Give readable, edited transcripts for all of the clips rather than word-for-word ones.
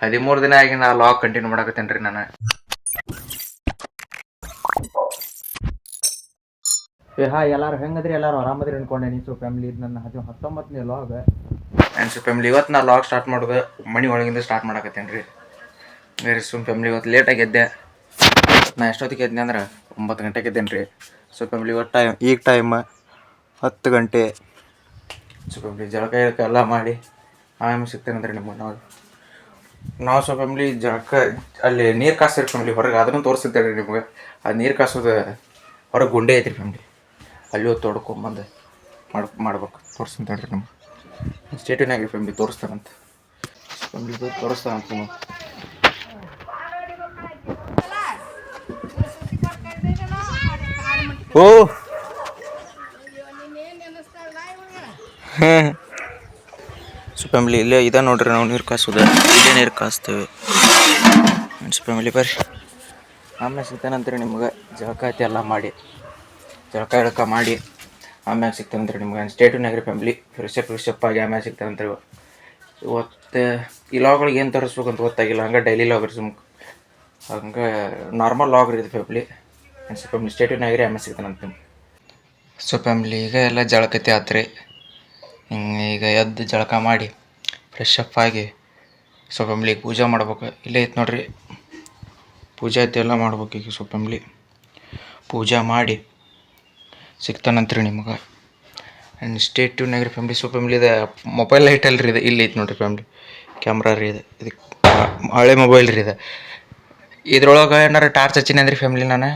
13 ದಿನ ಆಗಿ ನಾ ಲಾಗ್ ಕಂಟಿನ್ಯೂ ಮಾಡಕತ್ತೇನ್ರಿ ನಾನು. ಹಾಯ್ ಎಲ್ಲರೂ ಹೆಂಗದ್ರಿ? ಎಲ್ಲರೂ ಆರಾಮದ್ರಿ ಅನ್ಕೊಂಡೇನಿ. ಸೊ ಫ್ಯಾಮಿಲಿ ಇದು ನನ್ನ 19ನೇ ಲಾಗ್. ಆ್ಯಂಡ್ ಸೊ ಫ್ಯಾಮಿಲಿ ಇವತ್ತು ನಾ ಲಾಗ್ ಸ್ಟಾರ್ಟ್ ಮಾಡೋದು ಮನೆ ಒಳಗಿಂದ ಸ್ಟಾರ್ಟ್ ಮಾಡಕತ್ತೇನ್ರಿ. ಬೇರೆ ಫ್ಯಾಮಿಲಿ ಇವತ್ತು ಲೇಟಾಗಿ ಎದ್ದೆ. ನಾ ಎಷ್ಟೊತ್ತಿಗೆ ಎದ್ದೆ ಅಂದ್ರೆ 9 ಗಂಟೆಗೆ ಎದ್ದೇನ್ರಿ. ಸೊ ಫ್ಯಾಮಿಲಿ ಇವತ್ತು ಟೈಮ್ 10 ಗಂಟೆ. ಸೊ ಫ್ಯಾಮಿಲಿ ಜಳಕ ಎಲ್ಲ ಮಾಡಿ ಆಮೇಲೆ ಸಿಗ್ತೇನೆಂದ್ರೆ ನಿಮಗೆ ನಾವು ಸೊ ಫ್ಯಾಮಿಲಿ ಜಳಕ ಅಲ್ಲಿ ನೀರು ಕಾಸ್ತೀರಿ ಫ್ಯಾಮಿಲಿ ಹೊರಗೆ, ಅದನ್ನು ತೋರಿಸ್ತಿದ್ದೇವೆ ರೀ ನಿಮ್ಗೆ. ಅದು ನೀರು ಕಾಸೋದು ಹೊರಗೆ ಗುಂಡೆ ಐತ್ರಿ ಫ್ಯಾಮಿಲಿ, ಅಲ್ಲಿ ಹೋಗಿ ತೊಡ್ಕೊಂಬಂದು ಮಾಡ್ಬೇಕು. ತೋರಿಸ್ತೀನಿ ರೀ ನಮ್ಗೆ ಸ್ಟೇಟಿನಾಗ್ರಿ ಫ್ಯಾಮಿಲಿ ತೋರಿಸ್ತಾರಂತ. ಫ್ಯಾಮಿಲಿ ತೋರಿಸ್ತಾರಂತ ನೀವು. ಓ ಹಾಂ ಸೊ ಫ್ಯಾಮಿಲಿ ಇಲ್ಲೇ ಇದೆ ನೋಡ್ರಿ, ನಾವು ನೀರು ಕಾಸೋದು ಇಲ್ಲೇ ನೀರು ಕಾಸ್ತೇವೆ. ಸೊ ಫ್ಯಾಮಿಲಿ ಬರ್ರಿ ಆಮೇಲೆ ಸಿಗ್ತಾನಂತ್ರಿ ನಿಮ್ಗೆ. ಜಳಕ ಎಲ್ಲ ಮಾಡಿ ಜಳಕ ಮಾಡಿ ಆಮ್ಯಾಗ ಸಿಗ್ತಾನಂತ್ರಿ ನಿಮ್ಗೆ. ಸ್ಟೇಟಿನಾಗ್ರಿ ಫ್ಯಾಮಿಲಿ ಫ್ರೆಶಪ್ ಆಗಿ ಆಮ್ಯಾಗ ಸಿಗ್ತಾನಂತ್ರಿ. ಇವತ್ತು ಈ ಲಾಗ್ಗಳಿಗೆ ಏನು ತರಿಸ್ಬೇಕು ಅಂತ ಗೊತ್ತಾಗಿಲ್ಲ, ಹಂಗೆ ಡೈಲಿ ಲಾಗ್ ರೀ ಸುಮ್ಕೆ ಹಂಗೆ ನಾರ್ಮಲ್ ಲಾಗ್ ರೀ ಇದು ಫ್ಯಾಮಿಲಿ. ಸೊ ಫ್ಯಾಮಿಲಿ ಸ್ಟೇಟಿನಾಗ್ರಿ ಆಮ್ಯಾಗ ಸಿಗ್ತಾನಂತ. ಸೊ ಫ್ಯಾಮಿಲಿ ಈಗ ಎಲ್ಲ ಜಳಕತಿ ಆತ್ರಿ. ಈಗ ಎದ್ದು ಜಳಕ ಮಾಡಿ ಫ್ರೆಶಪ್ ಆಗಿ ಸೊ ಫ್ಯಾಮಿಲಿ ಪೂಜೆ ಮಾಡ್ಬೇಕು. ಇಲ್ಲೇ ಐತೆ ನೋಡ್ರಿ ಪೂಜೆ ಐತೆ ಎಲ್ಲ ಮಾಡ್ಬೇಕು ಈಗ. ಸೊ ಫ್ಯಾಮಿಲಿ ಪೂಜೆ ಮಾಡಿ ಸಿಗ್ತಾನಂತ್ರಿ ನಿಮ್ಗೆ. ಆ್ಯಂಡ್ ಸ್ಟೇಟ್ಯೂನಾಗ್ರಿ ಫ್ಯಾಮಿಲಿ. ಸೊ ಫ್ಯಾಮಿಲಿ ಇದು ಮೊಬೈಲ್ ಲೈಟ್ ಅಲ್ರಿ, ಇದು ಇಲ್ಲಿ ಐತೆ ನೋಡ್ರಿ ಫ್ಯಾಮಿಲಿ. ಕ್ಯಾಮ್ರಾ ರೀ ಇದು ಹಳೆ ಮೊಬೈಲ್ ರೀ ಇದು. ಇದ್ರೊಳಗೆ ಏನಾರು ಟಾರ್ಚ್ ಹಚ್ಚಿನಿ ಅಂದ್ರಿ ಫ್ಯಾಮಿಲಿ ನಾನು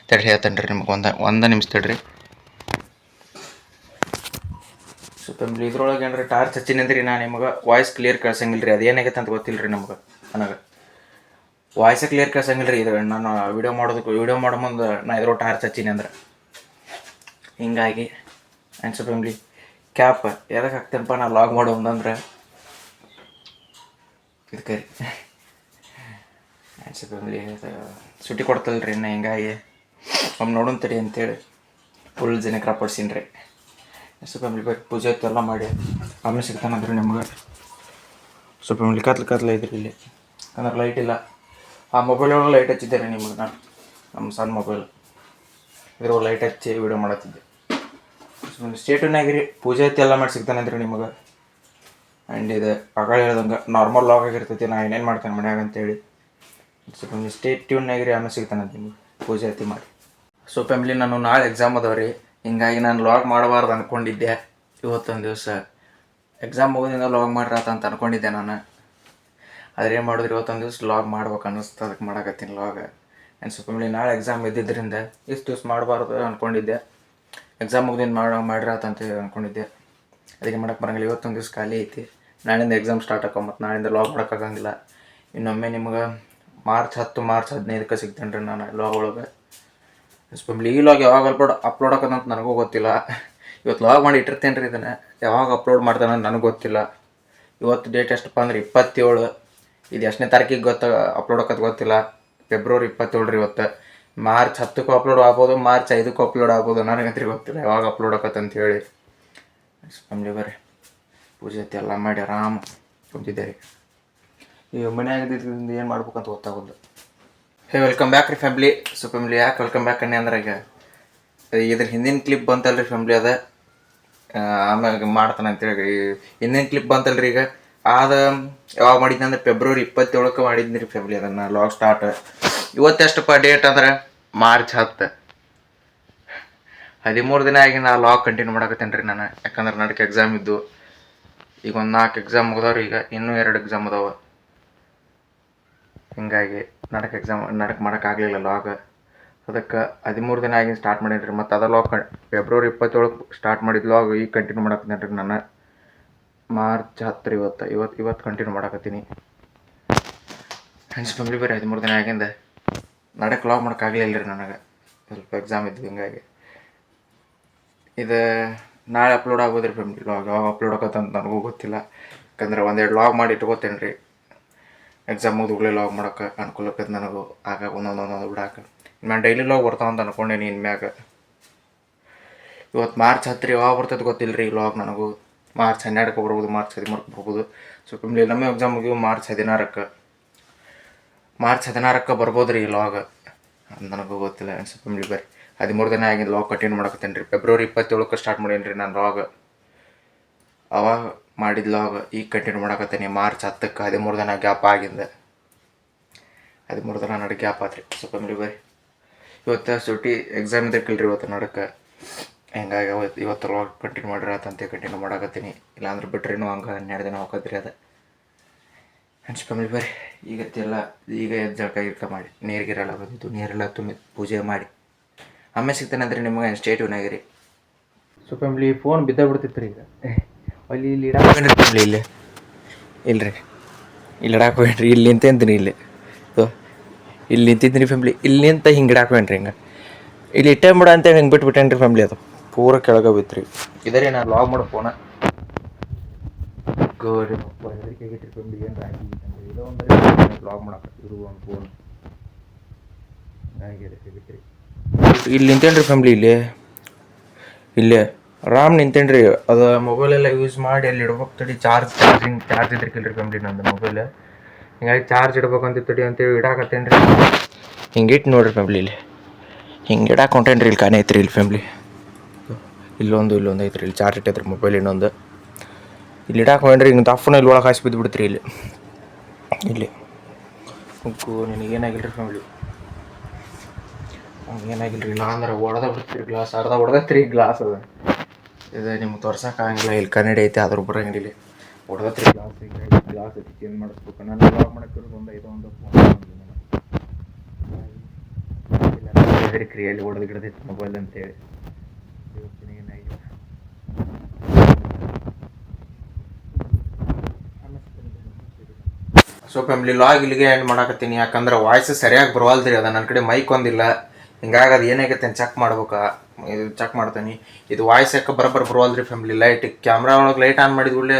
ತಡಿ ಹೇಳ್ತೇನೆ ರೀ ನಿಮ್ಗೆ. ಒಂದು ನಿಮಿಷ ತಡ್ರಿ. ಸೊ ಫ್ಯಾಮಿಲಿ ಇದ್ರೊಳಗೆ ಏನಾರ ಟಾರ್ಚ್ ಹಚ್ಚಿನಿ ಅಂದ್ರಿ ನಾನು ನಿಮ್ಗೆ ವಾಯ್ಸ್ ಕ್ಲಿಯರ್ ಕೇಳ್ಸಂಗಿಲ್ಲ ರೀ. ಅದು ಏನಾಗೈತೆ ಅಂತ ಗೊತ್ತಿಲ್ಲ ರೀ ನಮ್ಗೆ. ನನಗೆ ವಾಯ್ಸೇ ಕ್ಲಿಯರ್ ಕೇಳ್ಸಂಗಿಲ್ಲ ರೀ. ಇದು ನಾನು ವೀಡಿಯೋ ಮಾಡೋ ಮುಂದೆ ನಾ ಇದ್ರೊಳಗೆ ಟಾರ್ಚ್ ಹಚ್ಚಿನಿ ಅಂದ್ರೆ ಹಿಂಗಾಗಿ. ಆ್ಯಂಡ್ ಸೊ ಫ್ಯಾಮಿಲಿ ಕ್ಯಾಪ್ ಎದಕ್ಕೆ ಹಾಕ್ತೇನಪ್ಪ ನಾ ಲಾಗ್ ಮಾಡೋ ಮುಂದಂದ್ರೆ ಇದಕ್ಕೆ ರೀ. ಆ್ಯಂಡ್ ಸೊ ಫ್ಯಾಮಿಲಿ ಸುಟ್ಟಿ ಕೊಡ್ತಲ್ಲ ರೀ ಇನ್ನು, ಹಿಂಗಾಗಿ ಒಮ್ಮೆ ನೋಡೋಣ ತಡಿ ಅಂತೇಳಿ ಫುಲ್ ಜನಕ್ಕೆ ರಾಪಡ್ಸೀನಿ ರೀ. ಸೊ ಫ್ಯಾಮಿಲಿ ಬೇಕು ಪೂಜೆ ಇತ್ತು ಎಲ್ಲ ಮಾಡಿ ಆಮೇಲೆ ಸಿಗ್ತಾನಂದ್ರಿ ನಿಮ್ಗೆ. ಸೊ ಫ್ಯಾಮಿಲಿ ಕತ್ಲೆ ಐತ್ರಿ ಇಲ್ಲಿ, ಅಂದ್ರೆ ಲೈಟ್ ಇಲ್ಲ. ಆ ಮೊಬೈಲ್ ಒಳಗೆ ಲೈಟ್ ಹಚ್ಚಿದ್ದೆ ರೀ ನಿಮ್ಗೆ ನಾನು. ನಮ್ಮ ಸಣ್ಣ ಮೊಬೈಲ್ ಇದ್ರೊಳಗೆ ಲೈಟ್ ಹಚ್ಚಿ ವೀಡಿಯೋ ಮಾಡತ್ತಿದ್ದೆ. ಸ್ಟೇಟಿನಾಗಿರಿ ಪೂಜೆ ಐತಿ ಎಲ್ಲ ಮಾಡಿ ಸಿಗ್ತಾನಂದ್ರಿ ನಿಮಗೆ. ಆ್ಯಂಡ್ ಇದು ಆಗ ಹೇಳ್ದಂಗೆ ನಾರ್ಮಲ್ ಲಾಗ್ ಆಗಿರ್ತೈತಿ, ನಾ ಏನೇನು ಮಾಡ್ತೇನೆ ಮನ್ಯಾಗ ಅಂತೇಳಿ. ಸೊ ಫ್ಯಾಮಿಲಿ ಸ್ಟೇಟ್ಯೂನ್ನಾಗಿರಿ ಆಮೇಲೆ ಸಿಗ್ತಾನಂತ ನಿಮ್ಗೆ ಪೂಜೆ ಐತಿ ಮಾಡಿ. ಸೊ ಫ್ಯಾಮಿಲಿ ನಾನು ನಾಳೆ ಎಕ್ಸಾಮ್ ಅದಾವ್ರಿ, ಹಿಂಗಾಗಿ ನಾನು ಲಾಗ್ ಮಾಡಬಾರ್ದು ಅಂದ್ಕೊಂಡಿದ್ದೆ. ಇವತ್ತೊಂದು ದಿವಸ ಎಕ್ಸಾಮ್ ಮುಗೋದಿಂದ ಲಾಗ್ ಮಾಡ್ರಾತ ಅಂತ ಅಂದ್ಕೊಂಡಿದ್ದೆ ನಾನು. ಆದರೆ ಏನು ಮಾಡಿದ್ರಿ ಇವತ್ತೊಂದು ದಿವಸ ಲಾಗ್ ಮಾಡ್ಬೇಕು ಅನ್ನಿಸ್ತು, ಅದಕ್ಕೆ ಮಾಡಕತ್ತೀನಿ ಲಾಗ್. ಆ್ಯಂಡ್ ಸೊ ಫ್ಯಾಮಿಲಿ ನಾಳೆ ಎಕ್ಸಾಮ್ ಇದ್ದಿದ್ದರಿಂದ ಇಷ್ಟು ದಿವ್ಸ ಮಾಡಬಾರ್ದು ಅಂದ್ಕೊಂಡಿದ್ದೆ. ಎಕ್ಸಾಮ್ ಮುಗ್ದಿನ ಮಾಡಿರಾತ ಅಂತ ಅಂದ್ಕೊಂಡಿದ್ದೆ, ಅದಕ್ಕೆ ಮಾಡೋಕ್ಕೆ ಬರೋಂಗಿಲ್ಲ. ಇವತ್ತೊಂದು ದಿವಸ ಖಾಲಿ ಐತಿ, ನಾಳಿಂದ ಎಕ್ಸಾಮ್ ಸ್ಟಾರ್ಟ್ ಆಕೋ, ಮತ್ತು ನಾಳಿಂದ ಲಾಗ್ ಮಾಡೋಕ್ಕಾಗಂಗಿಲ್ಲ. ಇನ್ನೊಮ್ಮೆ ನಿಮ್ಗೆ ಮಾರ್ಚ್ 10 ಮಾರ್ಚ್ 15ಕ್ಕೆ ಸಿಗ್ತೇನೆ ರೀ ನಾನು ಲಾಗ್ ಒಳಗೆ. ಫ್ಯಾಮಿಲಿ ಈ ಲಾಗ್ ಯಾವಾಗ ಅಪ್ಲೋಡ್ ಆಕೋದಂತ ನನಗೂ ಗೊತ್ತಿಲ್ಲ. ಇವತ್ತು ಲಾಗ್ ಮಾಡಿ ಇಟ್ಟಿರ್ತೇನೆ ರೀ, ಇದನ್ನು ಯಾವಾಗ ಅಪ್ಲೋಡ್ ಮಾಡ್ತಾನೆ ನನಗೆ ಗೊತ್ತಿಲ್ಲ. ಇವತ್ತು ಡೇಟ್ ಎಷ್ಟಪ್ಪ ಅಂದ್ರೆ 27. ಇದು ಎಷ್ಟನೇ ತಾರೀಕಿಗೆ ಅಪ್ಲೋಡ್ ಆಕೋದು ಗೊತ್ತಿಲ್ಲ. ಫೆಬ್ರವರಿ 27 ರೀ ಇವತ್ತು. ಮಾರ್ಚ್ 10ಕ್ಕೂ ಅಪ್ಲೋಡ್ ಆಗ್ಬೋದು, ಮಾರ್ಚ್ 5ಕ್ಕೂ ಅಪ್ಲೋಡ್ ಆಗ್ಬೋದು, ನನಗಂತೂ ಗೊತ್ತಿಲ್ಲ ಯಾವಾಗ ಅಪ್ಲೋಡ್ ಆಕತ್ತಂತ ಹೇಳಿ. ಫ್ಯಾಮಿಲಿ ಬರ್ರಿ ಪೂಜೆ ಐತಿ ಎಲ್ಲ ಮಾಡಿ ಆರಾಮ ಕುಂತಿದ್ದೆ ರೀ. ಈಗ ಮನೆಯಾಗಿದ್ದರಿಂದ ಏನು ಮಾಡ್ಬೇಕಂತ ಗೊತ್ತಾಗೋದು. ವೆಲ್ಕಮ್ ಬ್ಯಾಕ್ ರೀ ಫ್ಯಾಮಿಲಿ. ಸೊ ಫ್ಯಾಮಿಲಿ ಯಾಕೆ ವೆಲ್ಕಮ್ ಬ್ಯಾಕ್ ಅನ್ನಿ ಅಂದ್ರೆ ಈಗ ಇದ್ರ ಹಿಂದಿನ ಕ್ಲಿಪ್ ಬಂತಲ್ರಿ ಫ್ಯಾಮಿಲಿ, ಅದ ಆಮ್ಯಾಗ ಮಾಡ್ತಾನೆ ಅಂತೇಳಿ ಹಿಂದಿನ ಕ್ಲಿಪ್ ಬಂತಲ್ರಿ. ಈಗ ಅದು ಯಾವಾಗ ಮಾಡಿದ್ದೆ ಅಂದ್ರೆ ಫೆಬ್ರವರಿ 27ಕ್ಕೆ ಮಾಡಿದ್ನಿ ರೀ ಫ್ಯಾಮಿಲಿ ಅದನ್ನು ಲಾಗ್ ಸ್ಟಾರ್ಟ್. ಇವತ್ತೆಷ್ಟಪ್ಪ ಡೇಟ್ ಅಂದ್ರೆ ಮಾರ್ಚ್ 10. 13 ದಿನ ಆಗಿ ನಾ ಲಾಗ್ ಕಂಟಿನ್ಯೂ ಮಾಡಕತ್ತೇನೆ ರೀ ನಾನು. ಯಾಕಂದ್ರೆ ನಡಕ್ಕೆ ಎಕ್ಸಾಮ್ ಇದ್ದು, ಈಗ ಒಂದು 4 ಎಕ್ಸಾಮ್ ಮುಗಿದವ್ರಿ, ಈಗ ಇನ್ನೂ 2 ಎಕ್ಸಾಮ್ ಅದಾವೆ. ಹಿಂಗಾಗಿ ನಡಕ್ಕೆ ಮಾಡೋಕ್ಕಾಗಲಿಲ್ಲ ಲಾಗ್. ಅದಕ್ಕೆ 13 ದಿನ ಆಗಿ ಸ್ಟಾರ್ಟ್ ಮಾಡೀನಿ ರೀ. ಮತ್ತು ಅದ ಲಾಗ್ ಫೆಬ್ರವರಿ 27 ಸ್ಟಾರ್ಟ್ ಮಾಡಿದ ಲಾಗ್ ಈಗ ಕಂಟಿನ್ಯೂ ಮಾಡಕತ್ತೀನಿ ರೀ ನಾನು. ಮಾರ್ಚ್ 10 ಇವತ್ತು ಕಂಟಿನ್ಯೂ ಮಾಡಕತ್ತೀನಿ. ಫ್ರೆಂಡ್ಸ್ ಫ್ಯಾಮಿಲಿ ಬರೀ 13 ದಿನ ಆಗಿಂದ ನಡಕ್ಕೆ ಲಾಗ್ ಮಾಡೋಕ್ಕಾಗಲಿಲ್ಲ ರೀ ನನಗೆ, ಸ್ವಲ್ಪ ಎಕ್ಸಾಮ್ ಇದ್ವಿ. ಹಿಂಗಾಗಿ ಇದು ನಾಳೆ ಅಪ್ಲೋಡ್ ಆಗ್ಬೋದು ರೀ ಫ್ಯಾಮಿಲಿ. ಲಾಗ್ ಯಾವಾಗ ಅಪ್ಲೋಡ್ ಆಕತ್ತಂತ ನನಗೂ ಗೊತ್ತಿಲ್ಲ. ಯಾಕಂದ್ರೆ 1-2 ಲಾಗ್ ಮಾಡಿ ಇಟ್ಕೋತೇನೆ ರೀ, ಎಕ್ಸಾಮ್ ಮುಗಿದುಗಳೇ ಲಾಗ್ ಮಾಡೋಕೆ ಅನುಕೂಲ ಆಕೈತೆ ನನಗೂ. ಆಗ ಒಂದೊಂದು ಬಿಡಾಕೆ ನಾನು ಡೈಲಿ ಲಾಗ್ ಬರ್ತಾವಂತ ಅಂದ್ಕೊಂಡೇನಿ ಇನ್ಮ್ಯಾಗ. ಇವತ್ತು ಮಾರ್ಚ್ 10 ಯಾವಾಗ ಬರ್ತದೆ ಗೊತ್ತಿಲ್ಲ ರೀ ಲಾಗ್ ನನಗೂ. ಮಾರ್ಚ್ 12ಕ್ಕೆ ಬರ್ಬೋದು, ಮಾರ್ಚ್ 13ಕ್ಕೆ ಬರ್ಬೋದು. ಸೊ ಫ್ಯಾಮ್ಲಿ ನಮ್ಮ ಎಕ್ಸಾಮ್ ಮುಗಿವು ಮಾರ್ಚ್ 16ಕ್ಕೆ ಬರ್ಬೋದು ರೀ ಲಾಗ್. ಅದು ನನಗೂ ಗೊತ್ತಿಲ್ಲ. ಸೊ ಫ್ಯಾಮ್ಲಿ ಬರ್ರಿ 13 ದಿನ ಆಗಿದ್ದು ಲಾಗ್ ಕಂಟಿನ್ಯೂ ಮಾಡಕತ್ತೇನೆ ರೀ. ಫೆಬ್ರವರಿ 27ಕ್ಕೆ ಸ್ಟಾರ್ಟ್ ಮಾಡೀನಿ ರೀ ನಾನು ಲಾಗ್. ಅವಾಗ ಮಾಡಿದ ಲಾಗ್ ಈಗ ಕಂಟಿನ್ಯೂ ಮಾಡಕತ್ತೀನಿ. ಮಾರ್ಚ್ 10ಕ್ಕೆ 13 ದಿನ ಗ್ಯಾಪ್ ಆಗಿಂದ 13 ದಿನ ನಡು ಗ್ಯಾಪ್ ಆತ್ರಿ. ಸೊ ಫ್ಯಾಮ್ಲಿ ಬರ್ರಿ ಇವತ್ತು ಸುಟಿ ಎಕ್ಸಾಮ್ ಇದ್ದಕ್ಕಿಲ್ರಿ ಇವತ್ತು ನಡಕ್ಕೆ. ಹಿಂಗಾಗಿ ಇವತ್ತು ಲಾಗ್ ಕಂಟಿನ್ಯೂ ಮಾಡಿರಿ ಆತಂತೆ ಕಂಟಿನ್ಯೂ ಮಾಡಕತ್ತೀನಿ. ಇಲ್ಲಾಂದ್ರೆ ಬಿಟ್ರೆ ಇನ್ನೂ ಹಂಗೆ 12 ದಿನ ಹೋಗತ್ರಿ ಅದು. ಫ್ರೆಂಡ್ಸ್ ಫ್ಯಾಮಿಲಿ ಬರ್ರಿ ಈಗ ಎದ್ದು ಜಳಕ ಗಿಳಕ ಮಾಡಿ ನೀರಿಗಿರೆಲ್ಲ ಬಂದಿತ್ತು, ನೀರೆಲ್ಲ ತುಂಬಿ ಪೂಜೆ ಮಾಡಿ ಆಮೇಲೆ ಸಿಗ್ತಾನೆ ಅಂದ್ರೆ ನಿಮಗೆ ಸ್ಟೇಟಿವ್ನಾಗಿರಿ. ಸೊ ಫ್ಯಾಮ್ಲಿ ಫೋನ್ ಬಿದ್ದಾಗ್ಬಿಡ್ತಿತ್ತು ರೀ. ಈಗ ಅಲ್ಲಿ ಇಲ್ಲಿ ಇಡಾಕೊಂಡ್ರಿ ಫ್ಯಾಮ್ಲಿ ಇಲ್ಲಿ ಇಲ್ರಿ ಇಲ್ಲಿ ಇಡಾಕೊಂಡ್ರಿ ಇಲ್ಲಿ ನಿಂತೇಂತೀನಿ ಇಲ್ಲಿ ಇಲ್ಲಿ ನಿಂತಿದ್ದೀನಿ ಫ್ಯಾಮ್ಲಿ. ಇಲ್ಲಿ ನಿಂತ ಹಿಂಗೆ ಇಡಾಕೊಂಡ್ರಿ ಹಿಂಗೆ ಇಲ್ಲಿ ಇಟ್ಟೆ ಬಿಡ ಅಂತೇಳಿ ಹಿಂಗೆ ಬಿಟ್ಬಿಟ್ಟೇನ್ರಿ ಫ್ಯಾಮ್ಲಿ. ಅದು ಪೂರ ಕೆಳಗೆ ಬಿತ್ತು. ಇದರಿ ನಾನು ಲಾಗ್ ಮಾಡೋ ಫೋನ ಗೋರಿ ಹೆದರಿಕೆ ಆಗೈತ್ರಿ ಫ್ಯಾಮ್ಲಿ. ಏನು ರಾಗಿ ಇದೋ ಒಂದು ಲಾಗ್ ಮಾಡಾಕತ್ತಿದ್ರು ಒಂದು ಫೋನ್ ಆಗಿರಿ. ಇಲ್ಲಿ ನಿಂತೇನ್ರಿ ಫ್ಯಾಮ್ಲಿ ಇಲ್ಲೇ ಆರಾಮ್ ನಿಂತೇನ್ರಿ. ಅದು ಮೊಬೈಲೆಲ್ಲ ಯೂಸ್ ಮಾಡಿ ಅಲ್ಲಿ ಇಡ್ಬೇಕು ತಡಿ. ಚಾರ್ಜ್ ಇದ್ರಿಕಿಲ್ರಿ ಫ್ಯಾಮ್ಲಿ ನಂದು ಮೊಬೈಲ್. ಹಿಂಗಾಗಿ ಚಾರ್ಜ್ ಇಡ್ಬೇಕಂತ ತಡಿ ಅಂತೇಳಿ ಇಡಾಕತ್ತೇನ್ರಿ. ಹಿಂಗೆ ಇಟ್ಟು ನೋಡ್ರಿ ಫ್ಯಾಮ್ಲಿ ಇಲ್ಲಿ ಹಿಂಗೆ ಇಡಾಕ ಹೊಂಟೇನ್ರಿ. ಇಲ್ಲಿ ಕಾನೇ ಐತ್ರಿ ಇಲ್ಲಿ ಫ್ಯಾಮ್ಲಿ. ಇಲ್ಲೊಂದು ಐತ್ರಿ ಇಲ್ಲಿ ಚಾರ್ಜ್ ಇಟ್ಟೈತ್ರಿ ಮೊಬೈಲ್. ಇನ್ನೊಂದು ಇಲ್ಲಿ ಇಡಾಕ ಹೋಗ್ರಿ. ಹಿಂಗೆ ದಫ್ನ ಇಲ್ಲಿ ಒಳಗೆ ಹಾಸಿ ಬಿದ್ದುಬಿಡ್ತ್ರಿ ಇಲ್ಲಿ ನಿನಗೇನಾಗಿಲ್ರಿ ಫ್ಯಾಮ್ಲಿ. ಏನಾಗಿಲ್ರಿ ಇಲ್ಲ ಅಂದ್ರೆ ಹೊಡೆದ ಬಿಡ್ತೀರಿ ಗ್ಲಾಸ್. ಅರ್ಧ ಹೊಡೆದತ್ರಿ ಗ್ಲಾಸ್. ಅದು ಇದು ನಿಮ್ಗೆ ತೋರ್ಸೋಕ್ಕಾಗಂಗಿಲ್ಲ. ಇಲ್ಲಿ ಕನ್ನಡಿ ಐತೆ ಅದ್ರ ಬರಂಗಿಲ್ಲ. ಇಲ್ಲಿ ಹೊಡೆದತ್ರಿ ಗ್ಲಾಸ್. ಹಿಂಗಾಗಿ ಗ್ಲಾಸ್ ಐತಿ ಚೇಂಜ್ ಮಾಡಿಸ್ಬೇಕು. ನಾನು ಲಾಗ್ ಮಾಡಕ್ಕಿರೋದು ಒಂದು ಫೋನ್ ಕ್ರಿಯಲ್ಲಿ ಹೊಡೆದು ಗಿಡದೈತಿ ಮೊಬೈಲ್ ಅಂತೇಳಿ. ಏನಾಗಿಲ್ಲ. ಸೊ ಫ್ಯಾಮ್ಲಿ ಲಾಗ್ ಇಲ್ಲಿಗೆ ಎಂಡ್ ಮಾಡಾಕತ್ತೀನಿ. ಯಾಕಂದ್ರೆ ವಾಯ್ಸ್ ಸರಿಯಾಗಿ ಬರವಲ್ದ್ರಿ. ಅದ ನನ್ನ ಕಡೆ ಮೈಕ್ ಒಂದಿಲ್ಲ. ಹಿಂಗಾಗಿ ಅದು ಏನಾಗೈತೆ ಚೆಕ್ ಮಾಡ್ಬೇಕು. ಇದು ಚೆಕ್ ಮಾಡ್ತೀನಿ. ಇದು ವಾಯ್ಸ್ ಯಾಕೆ ಬರವಲ್ದ್ರಿ ಫ್ಯಾಮ್ಲಿ. ಲೈಟ್ ಕ್ಯಾಮ್ರಾ ಒಳಗೆ ಲೈಟ್ ಆನ್ ಮಾಡಿದ ಕೂಡಲೇ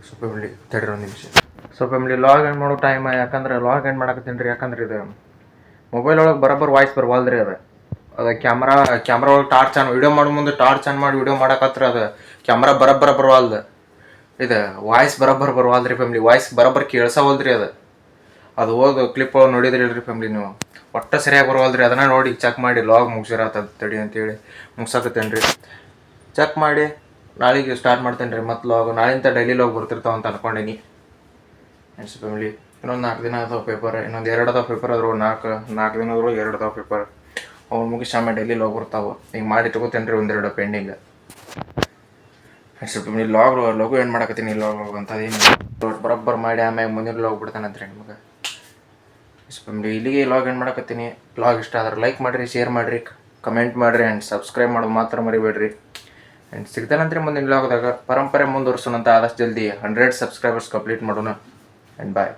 ಸೊ ಫ್ಯಾಮ್ಲಿ ತಡ್ರಿ ಒಂದು ನಿಮಿಷ. ಸೊ ಫ್ಯಾಮ್ಲಿ ಲಾಗ್ ಎಂಡ್ ಮಾಡೋ ಟೈಮ್. ಯಾಕಂದ್ರೆ ಲಾಗ್ ಎಂಡ್ ಮಾಡಾಕತ್ತೀನಿ ರೀ. ಯಾಕಂದ್ರೆ ಇದು ಮೊಬೈಲ್ ಒಳಗೆ ವಾಯ್ಸ್ ಬರವಲ್ದ್ರಿ. ಅದು ಕ್ಯಾಮ್ರಾ ಒಳಗೆ ಟಾರ್ಚ್ ಆನ್ ವಿಡಿಯೋ ಮಾಡೋ ಮುಂದೆ ಟಾರ್ಚ್ ಆನ್ ಮಾಡಿ ವಿಡಿಯೋ ಮಾಡಕತ್ರ ಅದು ಕ್ಯಾಮ್ರಾ ಬರವಲ್ದು. ಇದು ವಾಯ್ಸ್ ಬರವಲ್ದ್ರಿ ಫ್ಯಾಮ್ಲಿ. ವಾಯ್ಸ್ ಕೇಳಿಸವಲ್ದ್ರಿ. ಅದು ಹೋಗಿ ಕ್ಲಿಪ್ ಒಳಗೆ ನೋಡಿದ್ರಿ ಇಲ್ರಿ ಫ್ಯಾಮ್ಲಿ ನೀವು. ಒಟ್ಟು ಸರಿಯಾಗಿ ಬರವಲ್ದ್ರಿ. ಅದನ್ನ ನೋಡಿ ಚೆಕ್ ಮಾಡಿ ಲಾಗ್ ಮುಗಿಸಿರತ್ತದ ತಡಿ ಅಂತೇಳಿ ಮುಗ್ಸಾಕತ್ತೇನೆ ರೀ. ಚೆಕ್ ಮಾಡಿ ನಾಳೆಗೆ ಸ್ಟಾರ್ಟ್ ಮಾಡ್ತೇನೆ ರೀ ಮತ್ತು ಲಾಗ್. ನಾಳಿಂದ ಡೈಲಿ ಲಾಗ್ ಬರ್ತಿರ್ತಾವ ಅಂತ ಅನ್ಕೊಂಡೀನಿ. ಫ್ರೆಂಡ್ಸ್ ಫ್ಯಾಮ್ಲಿ ಇನ್ನೊಂದು 4 ದಿನ ಅದಾವ ಪೇಪರ್. ಇನ್ನೊಂದು 2 ಅದಾವ ಪೇಪರ್. ಅದ್ರ 4 ದಿನ ಆದರೂ 2 ಅದಾವ ಪೇಪರ್. ಅವ್ರು ಮುಗಿಸಿ ಆಮೇಲೆ ಡೈಲಿ ಲಾಗ್ ಬರ್ತಾವೆ. ಹಿಂಗೆ ಮಾಡಿ ತಗೋತೇನೆ ರೀ 1-2 ಪೆಂಡಿಂಗ್. ಫ್ರೆಂಡ್ಸ್ ಫ್ಯಾಮ್ಲಿ ಲಾಗು ಏನು ಮಾಡಕತ್ತೀನಿ ಲಾಗ್ ಅಂತದೇನು ಬರೋಬ್ಬರ ಮಾಡಿ ಆಮ್ಯಾಗ ಮುಂದಿನ ಲಾಗ್ ಬಿಡ್ತಾನಂತ್ರಿ ನಿಮಗೆ. ಫ್ಯಾಮ್ಲಿ ಇಲ್ಲಿಗೆ ಲಾಗ್ ಏನು ಮಾಡಕತ್ತೀನಿ. ಲಾಗ್ ಇಷ್ಟ ಆದ್ರೆ ಲೈಕ್ ಮಾಡಿರಿ, ಶೇರ್ ಮಾಡಿರಿ, ಕಮೆಂಟ್ ಮಾಡಿರಿ ಆ್ಯಂಡ್ ಸಬ್ಸ್ಕ್ರೈಬ್ ಮಾಡೋದು ಮಾತ್ರ ಮರಿಬೇಡ್ರಿ. ಆ್ಯಂಡ್ ಸಿಗ್ತಾನಂತ್ರಿ ಮುಂದಿನ ಲಾಗ್ದಾಗ. ಪರಂಪರೆ ಮುಂದುವರ್ಸೋಣಂತ ಆದಷ್ಟು ಜಲ್ದಿ 100 ಸಬ್ಸ್ಕ್ರೈಬರ್ಸ್ ಕಂಪ್ಲೀಟ್ ಮಾಡೋಣ. ಆ್ಯಂಡ್ ಬಾಯ್.